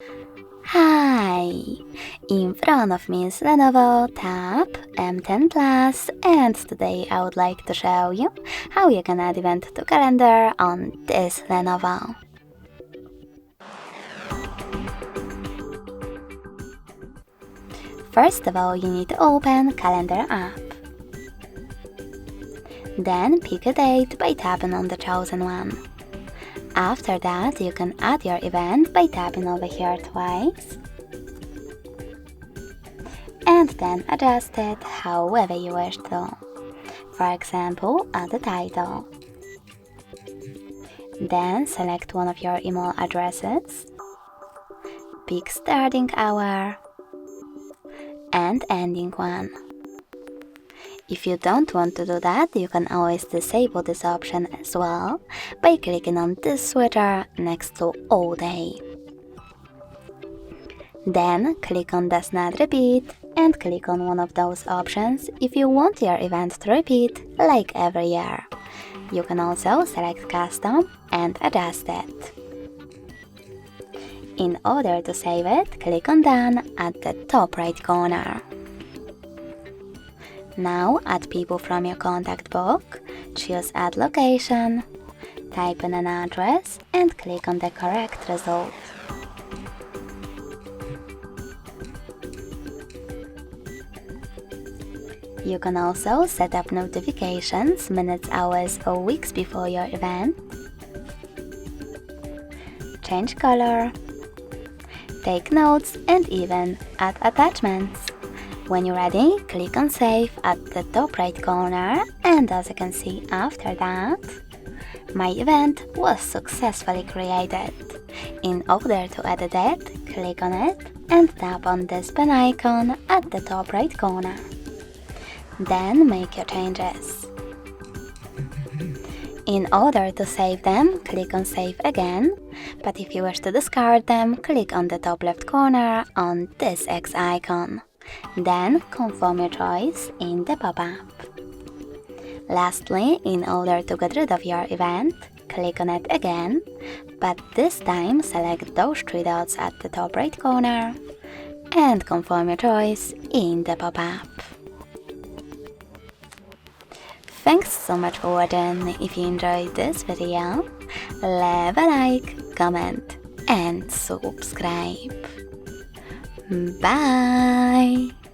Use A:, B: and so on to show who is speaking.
A: Hi! In front of me is Lenovo TAB M10 Plus, and today I would like to show you how you can add event to calendar on this Lenovo. First of all, you need to open Calendar app. Then pick a date by tapping on the chosen one. After that, you can add your event by tapping over here twice. And then adjust it however you wish to. For example, add a title. Then select one of your email addresses. Pick starting hour and ending one. If you don't want to do that, you can always disable this option as well by clicking on this switcher next to all day. Then click on Does Not Repeat and click on one of those options if you want your event to repeat like every year. You can also select Custom and adjust it. In order to save it, click on Done at the top right corner. Now add people from your contact book, choose Add Location, type in an address and click on the correct result. You can also set up notifications minutes, hours or weeks before your event, change color, take notes and even add attachments. When you're ready, click on Save at the top right corner, and as you can see after that, my event was successfully created. In order to edit it, click on it and tap on this pen icon at the top right corner. Then make your changes. In order to save them, click on Save again, but if you wish to discard them, click on the top left corner on this X icon. Then confirm your choice in the pop-up. Lastly, in order to get rid of your event, click on it again, but this time select those three dots at the top right corner and confirm your choice in the pop-up. Thanks so much for watching. If you enjoyed this video, leave a like, comment and subscribe. Bye!